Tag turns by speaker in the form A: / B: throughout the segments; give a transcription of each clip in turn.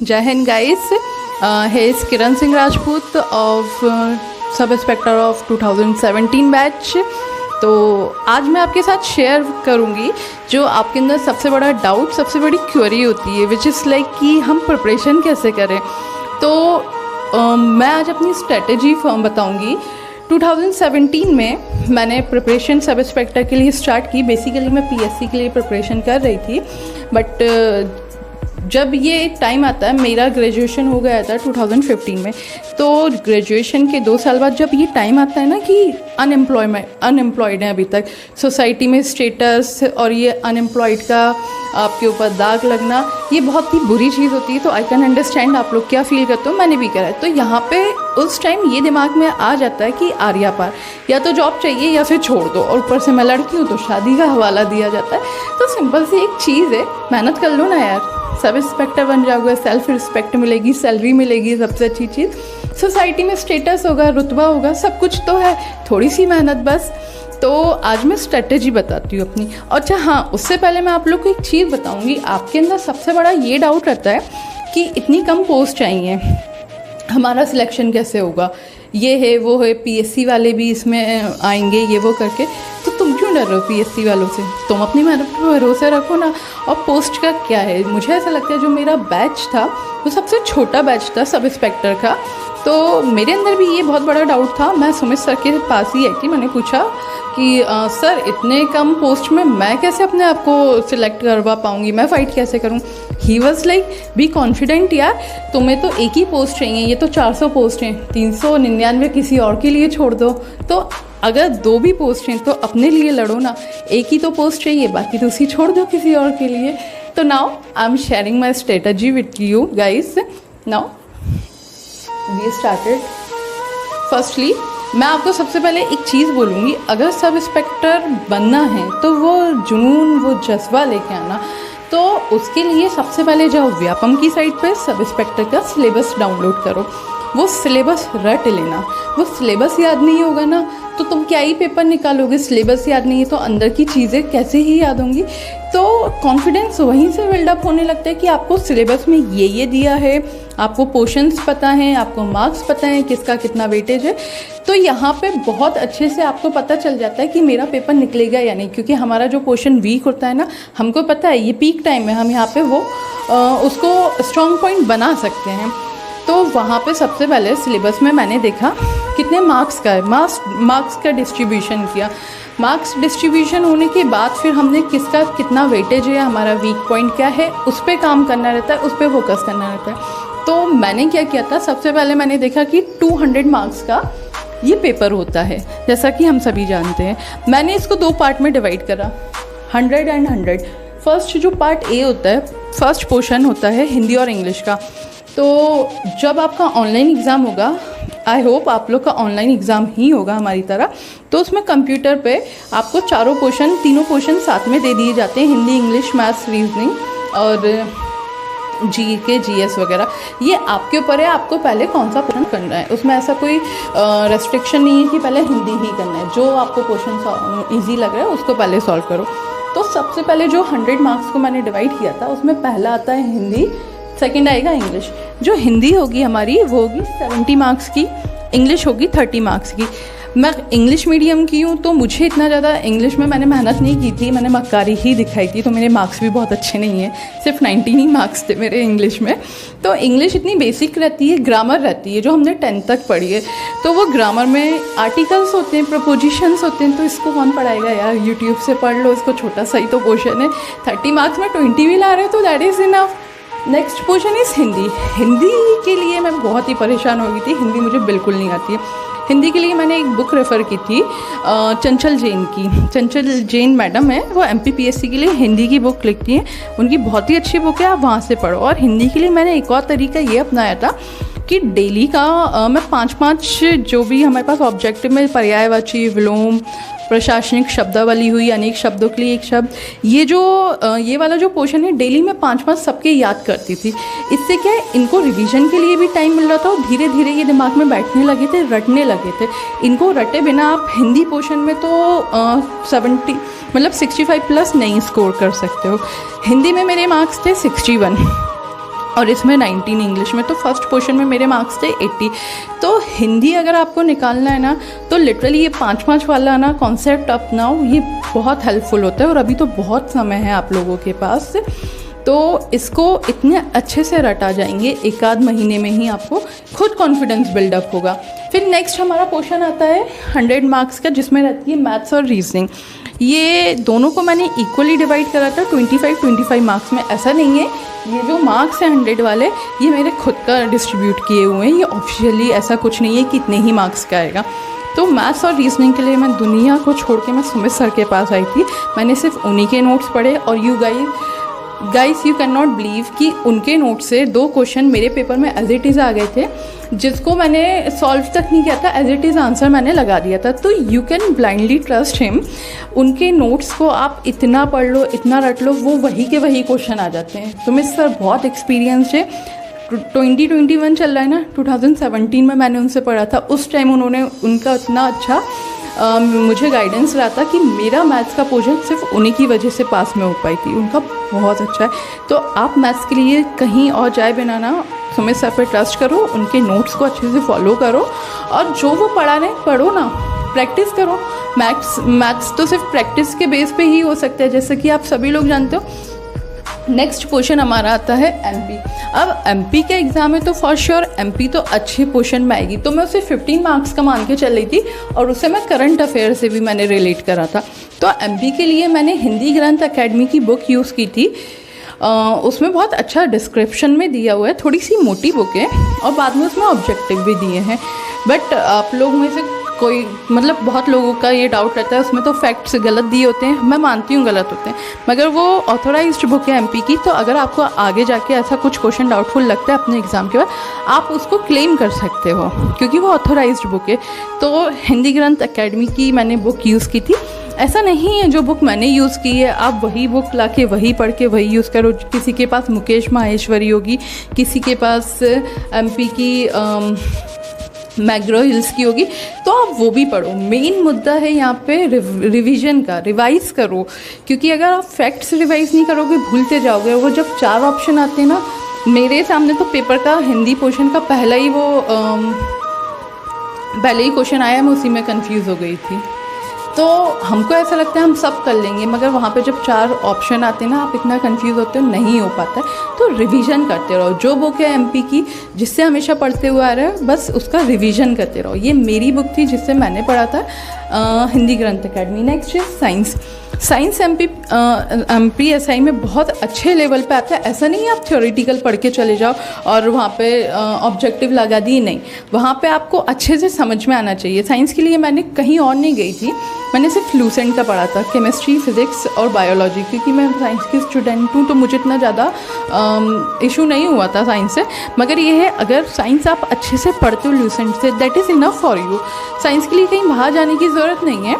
A: जय Hind guys. He is Kiran Singh Rajput of sub inspector of 2017 batch. तो आज मैं आपके साथ शेयर करूंगी जो आपके अंदर सबसे बड़ा डाउट, सबसे बड़ी क्वेरी होती है, विच इज़ लाइक कि हम प्रिपरेशन कैसे करें. तो मैं आज अपनी स्ट्रेटजी बताऊंगी. 2017 में मैंने प्रिपरेशन सब इंस्पेक्टर के लिए स्टार्ट की. बेसिकली मैं पीएससी के लिए प्रिपरेशन कर रही थी, बट जब ये टाइम आता है, मेरा ग्रेजुएशन हो गया था 2015 में. तो ग्रेजुएशन के 2 साल बाद जब ये टाइम आता है ना कि अनएम्प्लॉयड है अभी तक, सोसाइटी में स्टेटस और ये अनएम्प्लॉयड का आपके ऊपर दाग लगना, ये बहुत ही बुरी चीज़ होती है. तो आई कैन अंडरस्टैंड आप लोग क्या फील करते हो, मैंने भी करा है. तो यहाँ पे उस टाइम ये दिमाग में आ जाता है कि आर्या पार, या तो जॉब चाहिए या फिर छोड़ दो. और ऊपर से मैं लड़की हूँ तो शादी का हवाला दिया जाता है. तो सिंपल सी एक चीज़ है, मेहनत कर लो ना यार, सब इंस्पेक्टर बन जाओगे, सेल्फ रिस्पेक्ट मिलेगी, सैलरी मिलेगी, सबसे अच्छी चीज़ सोसाइटी में स्टेटस होगा, रुतबा होगा, सब कुछ तो है, थोड़ी सी मेहनत बस. तो आज मैं स्ट्रेटजी बताती हूँ अपनी. अच्छा हाँ, उससे पहले मैं आप लोग को एक चीज़ बताऊँगी. आपके अंदर सबसे बड़ा ये डाउट रहता है कि इतनी कम पोस्ट चाहिए, हमारा सिलेक्शन कैसे होगा, ये है वो है, पीएससी वाले भी इसमें आएंगे, ये वो करके. तो तुम क्यों डर रहे हो पीएससी वालों से? तुम अपनी मेहनत पर भरोसा रखो ना. और पोस्ट का क्या है, मुझे ऐसा लगता है जो मेरा बैच था वो सबसे छोटा बैच था सब इंस्पेक्टर का. तो मेरे अंदर भी ये बहुत बड़ा डाउट था. मैं सुमित सर के पास ही आई थी, मैंने पूछा कि सर इतने कम पोस्ट में मैं कैसे अपने आप को सिलेक्ट करवा पाऊँगी, मैं फ़ाइट कैसे करूँ. He was like be confident यार, तुम्हें तो एक ही पोस्ट चाहिए, ये तो 400 पोस्ट हैं, 399 किसी और के लिए छोड़ दो. तो अगर 2 भी पोस्ट हैं तो अपने लिए लड़ो ना. एक ही तो पोस्ट चाहिए, बाकी तो उसी छोड़ दो किसी और के लिए. तो now I am sharing my strategy with you guys. Now we started. Firstly मैं आपको सबसे पहले एक चीज़ बोलूँगी, अगर सब इंस्पेक्टर बनना है तो वो जुनून, वो जज्बा लेके आना. तो उसके लिए सबसे पहले जाओ व्यापम की साइट पे, सब इंस्पेक्टर का सिलेबस डाउनलोड करो, वो सिलेबस रट लेना. वो सिलेबस याद नहीं होगा ना तो तुम क्या ही पेपर निकालोगे. सिलेबस याद नहीं है तो अंदर की चीज़ें कैसे ही याद होंगी. तो कॉन्फिडेंस वहीं से बिल्डअप होने लगता है कि आपको सिलेबस में ये दिया है, आपको पोर्शंस पता हैं, आपको मार्क्स पता है, किसका कितना वेटेज है. तो यहाँ पे बहुत अच्छे से आपको पता चल जाता है कि मेरा पेपर निकलेगा या नहीं, क्योंकि हमारा जो पोर्शन वीक होता है ना, हमको पता है ये पीक टाइम है, हम यहाँ पे वो उसको स्ट्रॉन्ग पॉइंट बना सकते हैं. तो वहाँ पे सबसे पहले सिलेबस में मैंने देखा कितने मार्क्स का है, मार्क्स का डिस्ट्रीब्यूशन किया. मार्क्स डिस्ट्रीब्यूशन होने के बाद फिर हमने किसका कितना वेटेज है, हमारा वीक पॉइंट क्या है, उस पर काम करना रहता है, उस पर फोकस करना रहता है. तो मैंने क्या किया था, सबसे पहले मैंने देखा कि 200 मार्क्स का ये पेपर होता है, जैसा कि हम सभी जानते हैं. मैंने इसको 2 पार्ट में डिवाइड करा, 100 एंड 100. फर्स्ट जो पार्ट ए होता है, फर्स्ट पोर्शन होता है हिंदी और इंग्लिश का. तो जब आपका ऑनलाइन एग्ज़ाम होगा, आई होप आप लोग का ऑनलाइन एग्ज़ाम ही होगा हमारी तरह, तो उसमें कंप्यूटर पे आपको तीनों पोर्शन साथ में दे दिए जाते हैं, हिंदी, इंग्लिश, मैथ्स, रीजनिंग और जीके, जीएस वगैरह. ये आपके ऊपर है, आपको पहले कौन सा पोर्शन करना है. उसमें ऐसा कोई रेस्ट्रिक्शन नहीं है कि पहले हिंदी ही करना है. जो आपको पोर्शन ईजी लग रहा है उसको पहले सॉल्व करो. तो सबसे पहले जो 100 मार्क्स को मैंने डिवाइड किया था, उसमें पहला आता है हिंदी, सेकंड आएगा इंग्लिश. जो हिंदी होगी हमारी वो होगी 70 मार्क्स की, इंग्लिश होगी 30 मार्क्स की. मैं इंग्लिश मीडियम की हूँ तो मुझे इतना ज़्यादा इंग्लिश में मैंने मेहनत नहीं की थी, मैंने मक्कारी ही दिखाई थी, तो मेरे मार्क्स भी बहुत अच्छे नहीं हैं, सिर्फ 19 ही मार्क्स थे मेरे इंग्लिश में. तो इंग्लिश इतनी बेसिक रहती है, ग्रामर रहती है जो हमने 10th तक पढ़ी है. तो वो ग्रामर में आर्टिकल्स होते हैं, प्रपोजिशंस होते हैं, तो इसको कौन पढ़ाएगा यार, यूट्यूब से पढ़ लो, इसको छोटा सा ही तो पोर्शन है. 30 मार्क्स में 20 भी ला रहे हो तो that is enough. Next portion is Hindi. Hindi के लिए मैं बहुत ही परेशान हो गई थी, हिंदी मुझे बिल्कुल नहीं आती है. हिंदी के लिए मैंने एक बुक रेफ़र की थी चंचल जैन की. चंचल जैन मैडम है, वो MPPSC के लिए हिंदी की बुक लिखती हैं, उनकी बहुत ही अच्छी बुक है, आप वहाँ से पढ़ो. और हिंदी के लिए मैंने एक और तरीका ये अपनाया था कि डेली का मैं 5-5 जो भी हमारे पास ऑब्जेक्टिव में पर्यायवाची, विलोम, प्रशासनिक शब्दावली हुई, अनेक शब्दों के लिए एक शब्द, ये वाला जो पोर्शन है डेली में 5-5 सबके याद करती थी. इससे क्या है, इनको रिवीजन के लिए भी टाइम मिल रहा था और धीरे धीरे ये दिमाग में बैठने लगे थे, रटने लगे थे. इनको रटे बिना आप हिंदी पोर्शन में तो 65 प्लस नहीं स्कोर कर सकते हो. हिंदी में मेरे मार्क्स थे 61 और इसमें 19 इंग्लिश में। तो फर्स्ट पोर्शन में मेरे मार्क्स थे 80। तो हिंदी अगर आपको निकालना है ना, तो लिटरली ये 5-5 वाला ना कॉन्सेप्ट अपनाओ, ये बहुत हेल्पफुल होता है। और अभी तो बहुत समय है आप लोगों के पास, तो इसको इतने अच्छे से रटा जाएंगे, एक आध महीने में ही आपको खुद कॉन्फिडेंस बिल्डअप होगा। फिर नेक्स्ट हमारा पोर्शन आता है 100 मार्क्स का, जिसमें रहती है मैथ्स और रीजनिंग। ये दोनों को मैंने इक्वली डिवाइड करा था 25-25 मार्क्स में। ऐसा नहीं है, ये जो मार्क्स हैं 100 वाले, ये मेरे खुद का डिस्ट्रीब्यूट किए हुए हैं, ये ऑफिशियली ऐसा कुछ नहीं है कि इतने ही मार्क्स का आएगा। तो मैथ्स और रीजनिंग के लिए मैं दुनिया को छोड़ के मैं सुमित सर के पास आई थी, मैंने सिर्फ उन्हीं के नोट्स पढ़े। और you guys you can not believe कि उनके नोट से 2 क्वेश्चन मेरे पेपर में एज इट इज़ आ गए थे, जिसको मैंने सॉल्व तक नहीं किया था, एज इट इज़ आंसर मैंने लगा दिया था। तो you can blindly trust him. उनके नोट्स को आप इतना पढ़ लो, इतना रट लो, वो वही के वही क्वेश्चन आ जाते हैं। सुमित सर बहुत एक्सपीरियंस्ड है। 2021 चल रहा है ना, 2017 में मैंने उनसे पढ़ा था। उस टाइम उन्होंने उनका इतना अच्छा मुझे गाइडेंस रहा था कि मेरा मैथ्स का पोर्शन सिर्फ उन्हीं की वजह से पास में हो पाई थी। उनका बहुत अच्छा है। तो आप मैथ्स के लिए कहीं और जाए बिना ना सुमित सर पे ट्रस्ट करो, उनके नोट्स को अच्छे से फॉलो करो, और जो वो पढ़ा रहे हैं पढ़ो ना, प्रैक्टिस करो। मैथ्स तो सिर्फ प्रैक्टिस के बेस पे ही हो सकता है, जैसे कि आप सभी लोग जानते हो। नेक्स्ट क्वेश्चन हमारा आता है एमपी। अब एमपी के एग्ज़ाम में तो फॉर श्योर एमपी तो अच्छे पोर्शन में आएगी, तो मैं उसे 15 मार्क्स का मान के चल रही थी, और उसे मैं करंट अफेयर से भी मैंने रिलेट करा था। तो एमपी के लिए मैंने हिंदी ग्रंथ अकेडमी की बुक यूज़ की थी। उसमें बहुत अच्छा डिस्क्रिप्शन में दिया हुआ है, थोड़ी सी मोटी बुक है, और बाद में उसमें ऑब्जेक्टिव भी दिए हैं। बट आप लोग में से कोई मतलब बहुत लोगों का ये डाउट रहता है उसमें तो फैक्ट्स गलत दिए होते हैं, मैं मानती हूँ गलत होते हैं, मगर वो ऑथोराइज्ड बुक है एमपी की। तो अगर आपको आगे जाके ऐसा कुछ क्वेश्चन डाउटफुल लगता है अपने एग्ज़ाम के बाद, आप उसको क्लेम कर सकते हो, क्योंकि वो ऑथोराइज्ड बुक है। तो हिंदी ग्रंथ अकेडमी की मैंने बुक यूज़ की थी। ऐसा नहीं है जो बुक मैंने यूज़ की है आप वही बुक ला के वही पढ़ के वही यूज़ करो। किसी के पास मुकेश माहेश्वरी होगी, किसी के पास एमपी की मैग्रो हिल्स की होगी, तो आप वो भी पढ़ो। मेन मुद्दा है यहाँ पे रिवीजन का, रिवाइज़ करो, क्योंकि अगर आप फैक्ट्स रिवाइज़ नहीं करोगे भूलते जाओगे। वो जब 4 ऑप्शन आते हैं ना, मेरे सामने तो पेपर का हिंदी पोर्शन का पहले ही क्वेश्चन आया, मैं उसी में कंफ्यूज हो गई थी। तो हमको ऐसा लगता है हम सब कर लेंगे, मगर वहाँ पे जब 4 ऑप्शन आते हैं ना, आप इतना कंफ्यूज होते हो, नहीं हो पाता है। तो रिवीजन करते रहो। जो बुक है एमपी की जिससे हमेशा पढ़ते हुए आ रहे हो, बस उसका रिवीजन करते रहो। ये मेरी बुक थी जिससे मैंने पढ़ा था हिंदी ग्रंथ अकेडमी। नेक्स्ट है साइंस एमपी एसआई में बहुत अच्छे लेवल पे आता है। ऐसा नहीं है आप थ्योरेटिकल पढ़ के चले जाओ और वहाँ पे ऑब्जेक्टिव लगा दिए, नहीं, वहाँ पे आपको अच्छे से समझ में आना चाहिए। साइंस के लिए मैंने कहीं और नहीं गई थी, मैंने सिर्फ लूसेंट का पढ़ा था, केमिस्ट्री, फिजिक्स और बायोलॉजी, क्योंकि मैं साइंस की स्टूडेंट हूँ तो मुझे इतना ज़्यादा इशू नहीं हुआ था साइंस से। मगर ये है, अगर साइंस आप अच्छे से पढ़ते हो लूसेंट से, that is enough for you. Science के लिए कहीं बाहर जाने की ज़रूरत नहीं है,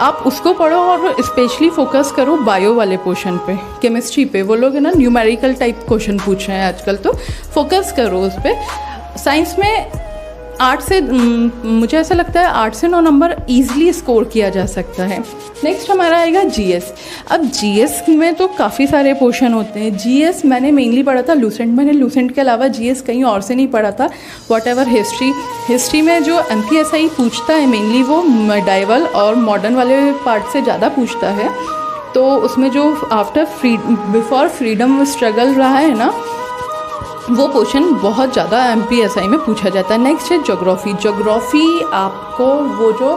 A: आप उसको पढ़ो और स्पेशली फोकस करो बायो वाले पोर्शन पे, केमिस्ट्री पे। वो लोग है ना न्यूमेरिकल टाइप क्वेश्चन पूछ रहे हैं आजकल, तो फोकस करो उस पर। साइंस में 8 से मुझे ऐसा लगता है 8 से 9 नंबर ईजिली स्कोर किया जा सकता है। नेक्स्ट हमारा आएगा जीएस। अब जीएस में तो काफ़ी सारे पोर्शन होते हैं। जीएस मैंने मेनली पढ़ा था लूसेंट, मैंने लूसेंट के अलावा जीएस कहीं और से नहीं पढ़ा था। वॉट एवर हिस्ट्री में जो एमपीएसआई पूछता है मेनली वो मेडाइवल और मॉडर्न वाले पार्ट से ज़्यादा पूछता है। तो उसमें जो बिफोर फ्रीडम स्ट्रगल रहा है ना, वो पोर्शन बहुत ज़्यादा एमपीएसआई में पूछा जाता है। नेक्स्ट है ज्योग्राफी। आपको वो जो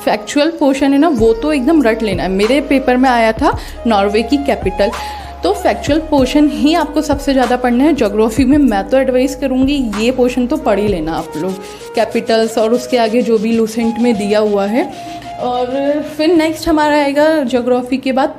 A: फैक्चुअल पोर्शन है ना, वो तो एकदम रट लेना है। मेरे पेपर में आया था नॉर्वे की कैपिटल, तो फैक्चुअल पोर्शन ही आपको सबसे ज़्यादा पढ़ना है। ज्योग्राफी में मैं तो एडवाइस करूँगी ये पोर्शन तो पढ़ ही लेना आप लोग, कैपिटल्स और उसके आगे जो भी लूसेंट में दिया हुआ है। और फिर नेक्स्ट हमारा आएगा ज्योग्राफी के बाद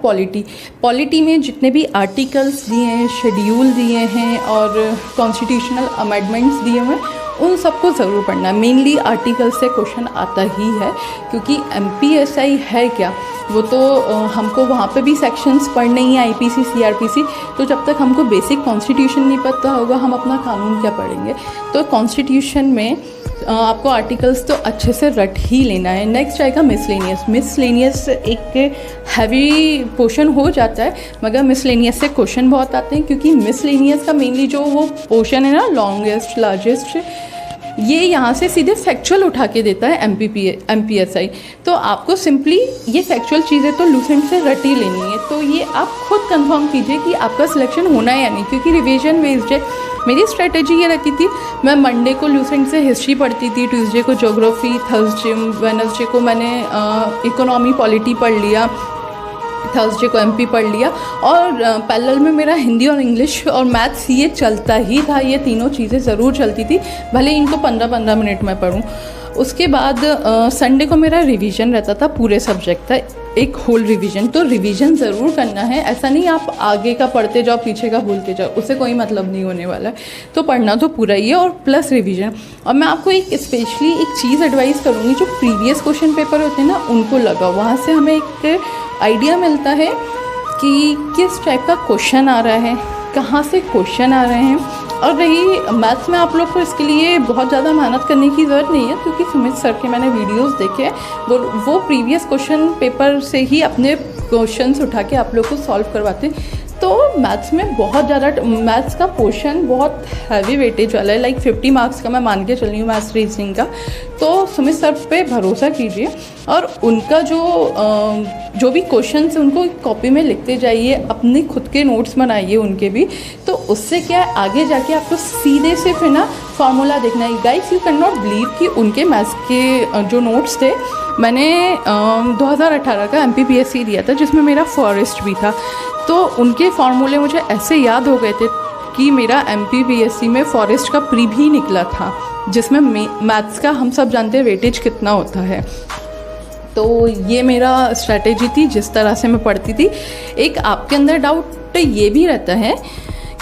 A: पॉलिटी में जितने भी आर्टिकल्स दिए हैं, शेड्यूल दिए हैं और कॉन्स्टिट्यूशनल अमेंडमेंट्स दिए हुए हैं, उन सबको ज़रूर पढ़ना है। मेनली आर्टिकल से क्वेश्चन आता ही है, क्योंकि एमपीएसआई है क्या, वो तो हमको वहाँ पे भी सेक्शंस पढ़ने ही हैं, आईपीसी, सीआरपीसी। तो जब तक हमको बेसिक कॉन्स्टिट्यूशन नहीं पता होगा हम अपना कानून क्या पढ़ेंगे। तो कॉन्स्टिट्यूशन में आपको आर्टिकल्स तो अच्छे से रट ही लेना है। नेक्स्ट आएगा मिसलेनियस। मिसलेनियस एक हैवी पोर्शन हो जाता है, मगर मिसलेनियस से क्वेश्चन बहुत आते हैं, क्योंकि मिसलेनियस का मेनली जो वो पोर्शन है ना, लॉन्गेस्ट लार्जेस्ट, ये यहाँ से सीधे फैक्चुअल उठा के देता है MPSI। तो आपको सिंपली ये फैक्चुअल चीज़ें तो लूसेंट से रट ही लेनी है। तो ये आप खुद कंफर्म कीजिए कि आपका सिलेक्शन होना है या नहीं, क्योंकि रिवीजन बेस्ड है। मेरी स्ट्रेटेजी ये रहती थी, मैं मंडे को लूसेंट से हिस्ट्री पढ़ती थी, ट्यूसडे को ज्योग्राफी, थर्सडे वेडनेसडे को मैंने इकोनॉमी पॉलिटी पढ़ लिया, थर्सडे को MP पढ़ लिया, और पैरेलल में मेरा हिंदी और इंग्लिश और मैथ्स ये चलता ही था। ये तीनों चीज़ें ज़रूर चलती थी, भले इनको 15-15 मिनट में पढूं। उसके बाद संडे को मेरा रिवीजन रहता था, पूरे सब्जेक्ट था, एक होल रिवीजन। तो रिवीजन ज़रूर करना है, ऐसा नहीं आप आगे का पढ़ते जाओ पीछे का भूलते जाओ, उससे कोई मतलब नहीं होने वाला है। तो पढ़ना तो पूरा ही है, और प्लस रिवीजन। और मैं आपको एक स्पेशली एक चीज़ एडवाइस करूँगी, जो प्रीवियस क्वेश्चन पेपर होते हैं ना, उनको लगाओ। वहाँ से हमें एक आइडिया मिलता है कि किस टाइप का क्वेश्चन आ रहा है, कहाँ से क्वेश्चन आ रहे हैं। और रही मैथ्स में, आप लोग को इसके लिए बहुत ज़्यादा मेहनत करने की ज़रूरत नहीं है, क्योंकि सुमित सर के मैंने वीडियोस देखे हैं, वो प्रीवियस क्वेश्चन पेपर से ही अपने क्वेश्चंस उठा के आप लोग को सॉल्व करवाते हैं। तो मैथ्स में बहुत ज़्यादा, मैथ्स का पोर्शन बहुत हैवी वेटेज वाला है, लाइक 50 मार्क्स का मैं मान के चल रही हूँ मैथ्स रीजनिंग का। तो सुमित सर पे भरोसा कीजिए, और उनका जो भी क्वेश्चन है उनको कॉपी में लिखते जाइए, अपने खुद के नोट्स बनाइए उनके भी। तो उससे क्या है, आगे जाके आपको सीधे से फिर ना फार्मूला देखना है। Guys, you can not believe कि उनके मैथ्स के जो नोट्स थे, मैंने 2018 का MPPSC दिया था, जिसमें मेरा फॉरेस्ट भी था। तो उनके फार्मूले मुझे ऐसे याद हो गए थे कि मेरा MPPSC में फॉरेस्ट का प्री भी निकला था, जिसमें मैथ्स का हम सब जानते हैं वेटेज कितना होता है। तो ये मेरा स्ट्रैटेजी थी, जिस तरह से मैं पढ़ती थी। एक आपके अंदर डाउट ये भी रहता है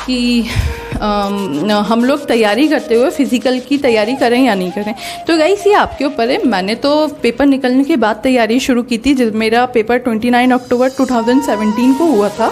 A: कि हम लोग तैयारी करते हुए फिज़िकल की तैयारी करें या नहीं करें। तो गाइस, ये आपके ऊपर है। मैंने तो पेपर निकलने के बाद तैयारी शुरू की थी। मेरा पेपर 29 अक्टूबर 2017 को हुआ था,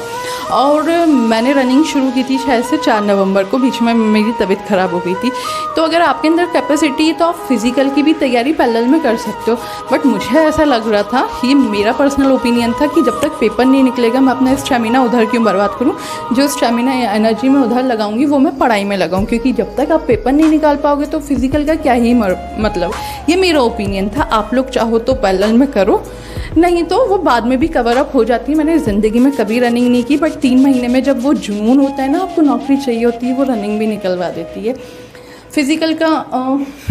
A: और मैंने रनिंग शुरू की थी शायद से 4 नवंबर को। बीच में मेरी तबीयत ख़राब हो गई थी। तो अगर आपके अंदर कैपेसिटी है तो आप फिज़िकल की भी तैयारी पैरेलल में कर सकते हो। बट मुझे ऐसा लग रहा था, ये मेरा पर्सनल ओपिनियन था, कि जब तक पेपर नहीं निकलेगा मैं अपना स्टेमिना उधर क्यों बर्बाद करूँ। जो स्टेमिना या एनर्जी मैं उधर लगाऊंगी वो मैं पढ़ाई में लगाऊं, क्योंकि जब तक आप पेपर नहीं निकाल पाओगे तो फिज़िकल का क्या ही मतलब। ये मेरा ओपिनियन था। आप लोग चाहो तो पैरेलल में करो, नहीं तो वो बाद में भी कवर अप हो जाती है। मैंने ज़िंदगी में कभी रनिंग नहीं की, बट 3 महीने में जब वो जुनून होता है ना, आपको नौकरी चाहिए होती है, वो रनिंग भी निकलवा देती है। फिज़िकल का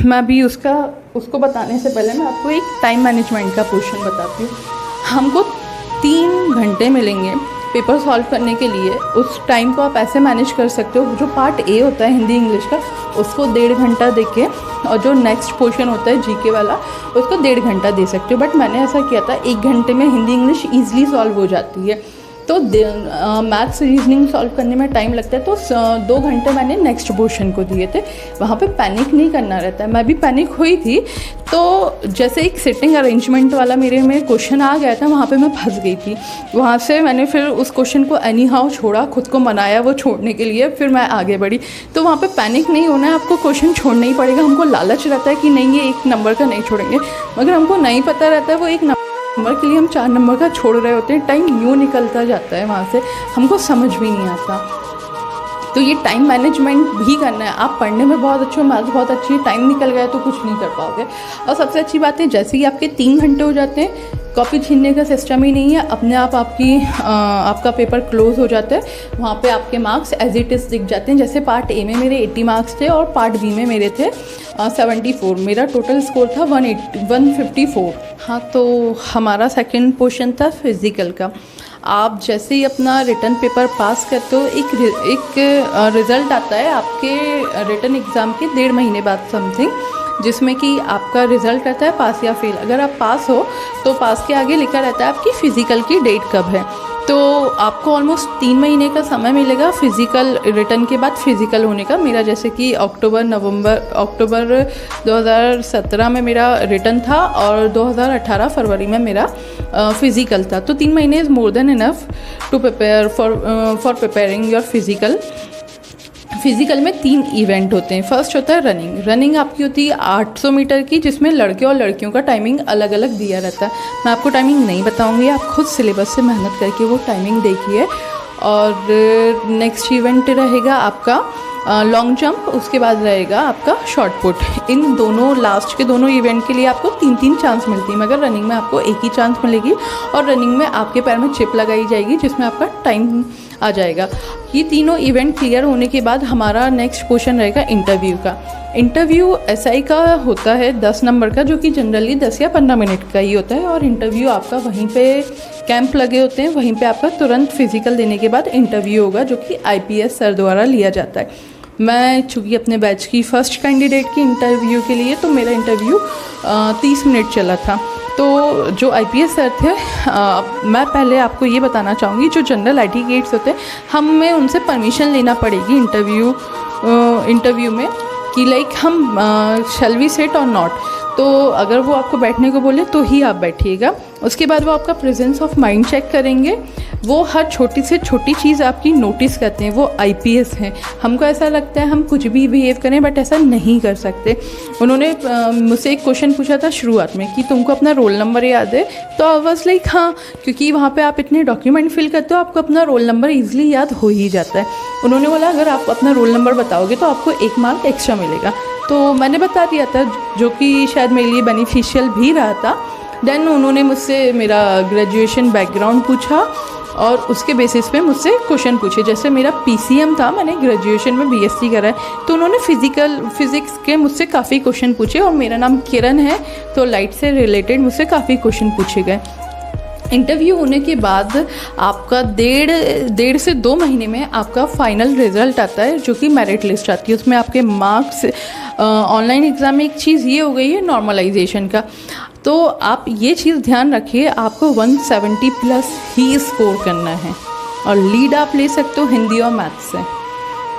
A: मैं भी उसको बताने से पहले मैं आपको एक टाइम मैनेजमेंट का पोर्शन बताती हूँ। हमको 3 घंटे मिलेंगे पेपर सॉल्व करने के लिए। उस टाइम को आप ऐसे मैनेज कर सकते हो, जो पार्ट ए होता है हिंदी इंग्लिश का, उसको 1.5 घंटा देके, और जो नेक्स्ट पोर्शन होता है GK वाला, उसको 1.5 घंटा दे सकते हो। बट मैंने ऐसा किया था, 1 घंटे में हिंदी इंग्लिश ईजिली सॉल्व हो जाती है। तो मैथ्स रीजनिंग सॉल्व करने में टाइम लगता है, तो 2 घंटे मैंने नेक्स्ट पोर्शन को दिए थे। वहाँ पे पैनिक नहीं करना रहता है। मैं भी पैनिक हुई थी, तो जैसे एक सिटिंग अरेंजमेंट वाला मेरे में क्वेश्चन आ गया था, वहाँ पे मैं फंस गई थी। वहाँ से मैंने फिर उस क्वेश्चन को एनी हाउ छोड़ा, खुद को मनाया वो छोड़ने के लिए, फिर मैं आगे बढ़ी। तो वहाँ पे पैनिक नहीं होना है, आपको क्वेश्चन छोड़ना ही पड़ेगा। हमको लालच रहता है कि नहीं, ये 1 नंबर का नहीं छोड़ेंगे, मगर हमको नहीं पता रहता है वो 1 नंबर के लिए हम 4 नंबर का छोड़ रहे होते हैं। टाइम यूँ निकलता जाता है, वहाँ से हमको समझ भी नहीं आता। तो ये टाइम मैनेजमेंट भी करना है। आप पढ़ने में बहुत अच्छे हो, मैथ्स बहुत अच्छी है, टाइम निकल गया तो कुछ नहीं कर पाओगे। और सबसे अच्छी बात है, जैसे ही आपके 3 घंटे हो जाते हैं, कॉपी छीनने का सिस्टम ही नहीं है, अपने आप आपका पेपर क्लोज हो जाता है। वहाँ पे आपके मार्क्स एज इट इज़ दिख जाते हैं। जैसे पार्ट ए में मेरे 80 मार्क्स थे, और पार्ट बी में मेरे थे 74। मेरा टोटल स्कोर था 154। हाँ, तो हमारा सेकंड पोर्शन था फिज़िकल का। आप जैसे ही अपना रिटन पेपर पास करते हो, एक रिज़ल्ट आता है आपके रिटन एग्ज़ाम के 1.5 महीने बाद समथिंग, जिसमें कि आपका रिज़ल्ट रहता है पास या फेल। अगर आप पास हो तो पास के आगे लिखा रहता है आपकी फ़िज़िकल की डेट कब है। तो आपको ऑलमोस्ट 3 महीने का समय मिलेगा फिज़िकल रिटर्न के बाद फिज़िकल होने का। मेरा जैसे कि अक्टूबर 2017 में मेरा रिटर्न था, और 2018 फरवरी में मेरा फिज़िकल था। तो 3 महीने is more than enough to prepare for preparing your physical physical में 3 इवेंट होते हैं। फर्स्ट होता है रनिंग आपकी होती है 800 मीटर की, जिसमें लड़के और लड़कियों का टाइमिंग अलग अलग दिया रहता है। मैं आपको टाइमिंग नहीं बताऊंगी, आप खुद सिलेबस से मेहनत करके वो टाइमिंग देखिए। और नेक्स्ट इवेंट रहेगा आपका लॉन्ग जंप, उसके बाद रहेगा आपका शॉर्ट पुट। इन दोनों लास्ट के दोनों इवेंट के लिए आपको 3-3 चांस मिलती है, मगर रनिंग में आपको एक ही चांस मिलेगी। और रनिंग में आपके पैर में चिप लगाई जाएगी, जिसमें आपका टाइम आ जाएगा। ये तीनों इवेंट क्लियर होने के बाद हमारा नेक्स्ट क्वेश्चन रहेगा इंटरव्यू का। इंटरव्यू एसआई का होता है 10 नंबर का, जो कि जनरली 10 या 15 मिनट का ही होता है। और इंटरव्यू आपका वहीं पे कैंप लगे होते हैं, वहीं पे आपका तुरंत फिजिकल देने के बाद इंटरव्यू होगा, जो कि आईपीएस सर द्वारा लिया जाता है। मैं चूँकि अपने बैच की फ़र्स्ट कैंडिडेट की इंटरव्यू के लिए, तो मेरा इंटरव्यू 30 मिनट चला था। तो जो आईपीएस सर थे, मैं पहले आपको ये बताना चाहूँगी, जो जनरल आईटी कैडेट्स होते हैं, हमें उनसे परमिशन लेना पड़ेगी इंटरव्यू में कि लाइक हम शैल वी सिट और नॉट। तो अगर वो आपको बैठने को बोले तो ही आप बैठिएगा। उसके बाद वो आपका प्रेजेंस ऑफ माइंड चेक करेंगे। वो हर छोटी से छोटी चीज़ आपकी नोटिस करते हैं। वो आईपीएस हैं, हमको ऐसा लगता है हम कुछ भी बिहेव करें, बट ऐसा नहीं कर सकते। उन्होंने मुझसे एक क्वेश्चन पूछा था शुरुआत में कि तुमको अपना रोल नंबर याद है? तो आई वाज लाइक हाँ, क्योंकि वहाँ पे आप इतने डॉक्यूमेंट फिल करते हो, आपको अपना रोल नंबर ईजिली याद हो ही जाता है। उन्होंने बोला अगर आप अपना रोल नंबर बताओगे तो आपको 1 मार्क एक्स्ट्रा मिलेगा। तो मैंने बता दिया था, जो कि शायद मेरे लिए बेनिफिशियल भी रहा था। देन उन्होंने मुझसे मेरा ग्रेजुएशन बैकग्राउंड पूछा और उसके बेसिस पे मुझसे क्वेश्चन पूछे। जैसे मेरा पीसीएम था, मैंने ग्रेजुएशन में बीएससी करा है, तो उन्होंने फिज़िक्स के मुझसे काफ़ी क्वेश्चन पूछे। और मेरा नाम किरण है, तो लाइट से रिलेटेड मुझसे काफ़ी क्वेश्चन पूछे गए। इंटरव्यू होने के बाद आपका डेढ़ से 2 महीने में आपका फाइनल रिजल्ट आता है, जो कि मेरिट लिस्ट आती है। उसमें आपके मार्क्स, ऑनलाइन एग्ज़ाम में एक चीज़ ये हो गई है नॉर्मलाइजेशन का, तो आप ये चीज़ ध्यान रखिए, आपको 170 प्लस ही स्कोर करना है। और लीड आप ले सकते हो हिंदी और मैथ्स से।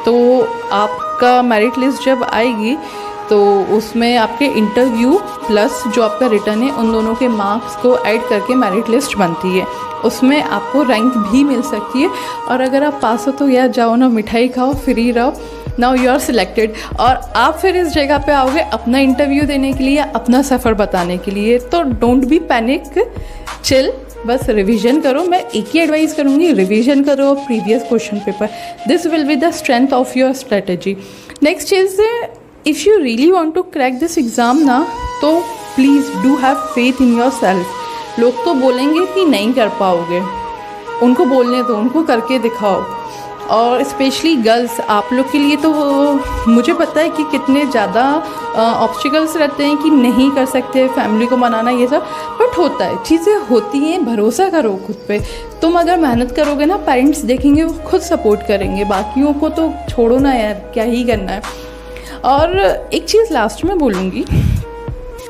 A: तो आपका मेरिट लिस्ट जब आएगी तो उसमें आपके इंटरव्यू प्लस जो आपका रिटर्न है, उन दोनों के मार्क्स को ऐड करके मेरिट लिस्ट बनती है। उसमें आपको रैंक भी मिल सकती है। और अगर आप पास हो तो यार जाओ ना, मिठाई खाओ, फ्री रहो, नाउ यू आर सिलेक्टेड। और आप फिर इस जगह पे आओगे अपना इंटरव्यू देने के लिए, अपना सफ़र बताने के लिए। तो डोंट बी पैनिक, चिल, बस रिवीजन करो। मैं एक ही एडवाइस करूँगी, रिवीजन करो previous question paper. This will be the strength of your strategy. Next is, if you really want to crack this exam ना, तो please do have faith in yourself. लोग तो बोलेंगे कि नहीं कर पाओगे, उनको बोलने दो, उनको करके दिखाओ। और स्पेशली गर्ल्स, आप लोग के लिए तो मुझे पता है कि कितने ज़्यादा ऑब्स्टिकल्स रहते हैं कि नहीं कर सकते, फैमिली को मनाना, ये सब, बट होता है, चीज़ें होती हैं। भरोसा करो खुद पे। तुम अगर मेहनत करोगे ना, पेरेंट्स देखेंगे, वो खुद सपोर्ट करेंगे। बाकियों को तो छोड़ो ना यार, क्या ही करना है। और एक चीज़ लास्ट में बोलूँगी,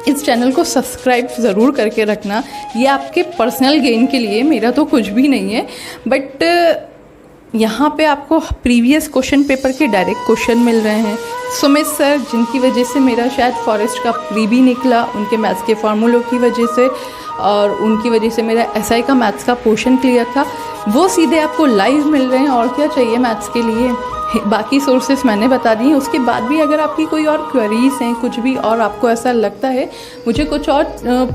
A: इस चैनल को सब्सक्राइब ज़रूर करके रखना। ये आपके पर्सनल गेन के लिए, मेरा तो कुछ भी नहीं है, बट यहाँ पे आपको प्रीवियस क्वेश्चन पेपर के डायरेक्ट क्वेश्चन मिल रहे हैं। सुमित सर, जिनकी वजह से मेरा शायद फॉरेस्ट का प्री भी निकला, उनके मैथ्स के फार्मूलों की वजह से, और उनकी वजह से मेरा एसआई का मैथ्स का पोर्शन क्लियर था, वो सीधे आपको लाइव मिल रहे हैं। और क्या चाहिए मैथ्स के लिए? बाकी सोर्सेस मैंने बता दी हैं। उसके बाद भी अगर आपकी कोई और क्वेरीज हैं, कुछ भी और आपको ऐसा लगता है मुझे कुछ और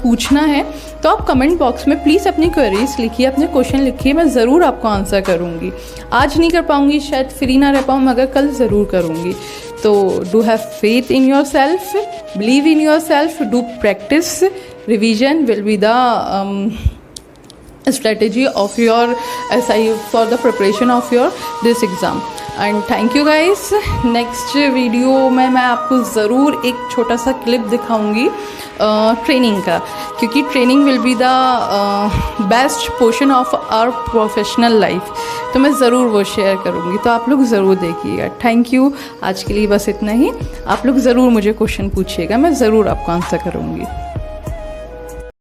A: पूछना है, तो आप कमेंट बॉक्स में प्लीज़ अपनी क्वेरीज लिखिए, अपने क्वेश्चन लिखिए, मैं ज़रूर आपको आंसर करूँगी। आज नहीं कर पाऊँगी, शायद फ्री ना रह पाऊँ, मगर कल ज़रूर करूँगी। तो do have faith in your self, believe in your self, do practice, revision will be the strategy of your SI for the preparation of your this exam. And thank you guys. Next video में मैं आपको ज़रूर एक छोटा सा clip दिखाऊंगी training का, क्योंकि training will be the best portion of our professional life. तो मैं ज़रूर वो शेयर करूंगी, तो आप लोग ज़रूर देखिएगा। Thank you. आज के लिए बस इतना ही। आप लोग ज़रूर मुझे क्वेश्चन पूछिएगा, मैं ज़रूर आपको आंसर करूंगी।